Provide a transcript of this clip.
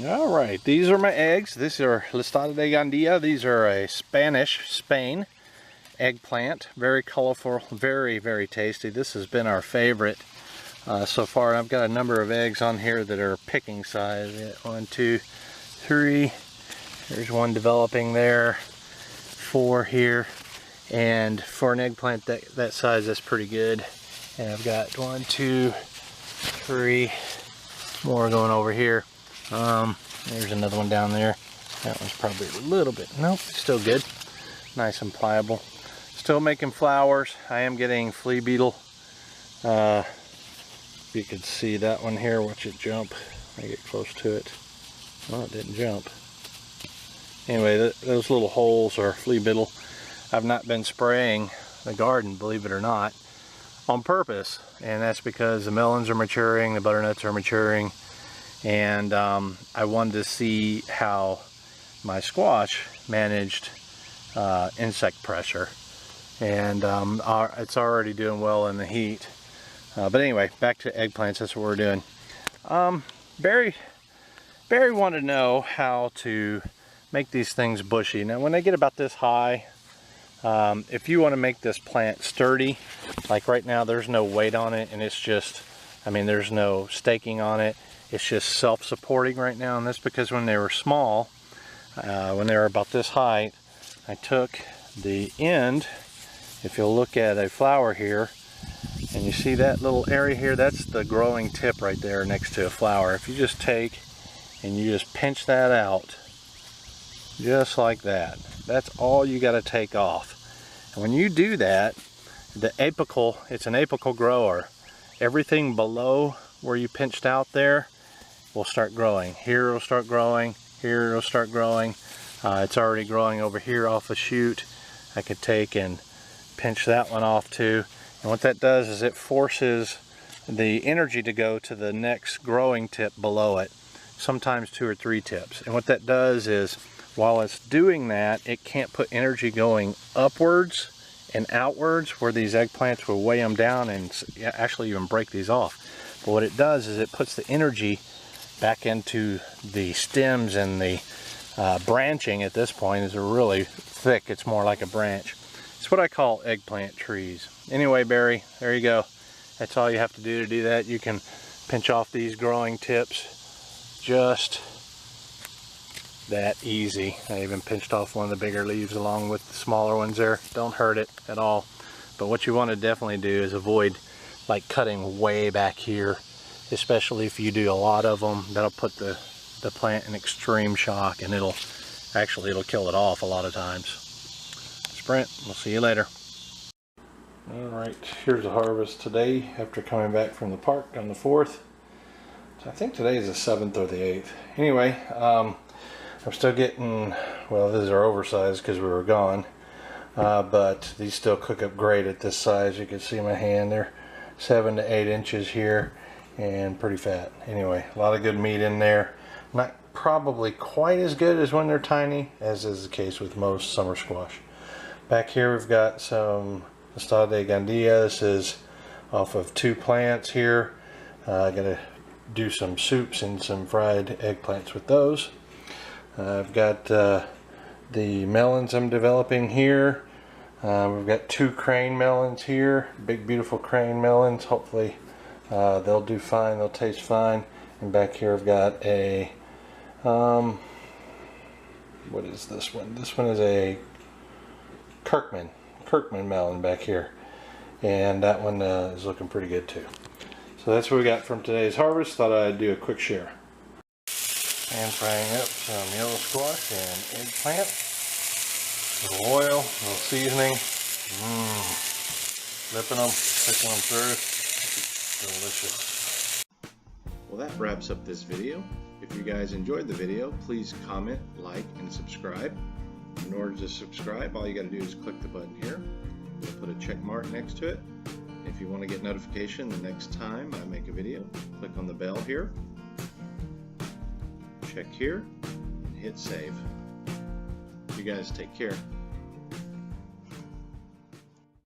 All right, these are my eggs. These are Listada de Gandia. These are a Spain eggplant. Very colorful, very, very tasty. This has been our favorite so far. I've got a number of eggs on here that are picking size. 1, 2, 3. There's one developing there. 4 here. And for an eggplant that size, that's pretty good. And I've got 1, 2, 3 more going over here. There's another one down there. That one's probably a little bit, nope, still good. Nice and pliable. Still making flowers. I am getting flea beetle. You could see that one here, watch it jump. I get close to it. Oh, it didn't jump. Anyway, those little holes are flea beetle. I've not been spraying the garden, believe it or not, on purpose. And that's because the melons are maturing, the butternuts are maturing. And I wanted to see how my squash managed insect pressure. And it's already doing well in the heat. But anyway, back to eggplants, that's what we're doing. Barry wanted to know how to make these things bushy. Now when they get about this high, if you want to make this plant sturdy, like right now there's no weight on it and it's just, I mean there's no staking on it. It's just self-supporting right now, and that's because when they were small, when they were about this height, I took the end, if you'll look at a flower here, and you see that little area here, that's the growing tip right there next to a flower. If you just take and you just pinch that out, just like that, that's all you got to take off. And when you do that, the apical, it's an apical grower. Everything below where you pinched out there will start growing. Here it'll start growing, here it'll start growing. It's already growing over here off a shoot. I could take and pinch that one off too. And what that does is it forces the energy to go to the next growing tip below it, sometimes 2 or 3 tips. And what that does is, while it's doing that, it can't put energy going upwards and outwards where these eggplants will weigh them down and actually even break these off. But what it does is it puts the energy back into the stems, and the branching at this point is really thick. It's more like a branch. It's what I call eggplant trees. Anyway, Barry, there you go. That's all you have to do that. You can pinch off these growing tips just that easy. I even pinched off one of the bigger leaves along with the smaller ones there. Don't hurt it at all. But what you want to definitely do is avoid like cutting way back here, especially if you do a lot of them. That'll put the plant in extreme shock, and it'll kill it off a lot of times. It's Brent. We'll see you later. Alright, here's the harvest today after coming back from the park on the 4th. So I think today is the 7th or the 8th. Anyway, I'm still getting, well, these are oversized because we were gone, but these still cook up great at this size. You can see my hand, they're 7 to 8 inches here and pretty fat. Anyway, a lot of good meat in there. Not probably quite as good as when they're tiny, as is the case with most summer squash. Back here we've got some Listada de Gandia. This is off of 2 plants here. I gotta do some soups and some fried eggplants with those. I've got the melons I'm developing here. We've got 2 crane melons here, big beautiful crane melons. Hopefully they'll do fine, they'll taste fine. And back here I've got a, what is this one? This one is a Kirkman melon back here. And that one is looking pretty good too. So that's what we got from today's harvest. Thought I'd do a quick share. And frying up some yellow squash and eggplant. A little oil, a little seasoning. Flipping them, picking them through. Delicious. Well, that wraps up this video. If you guys enjoyed the video, please comment, like, and subscribe. In order to subscribe, all you got to do is click the button here. We'll put a check mark next to it. If you want to get notification the next time I make a video, click on the bell here. Check here and hit save. You guys take care.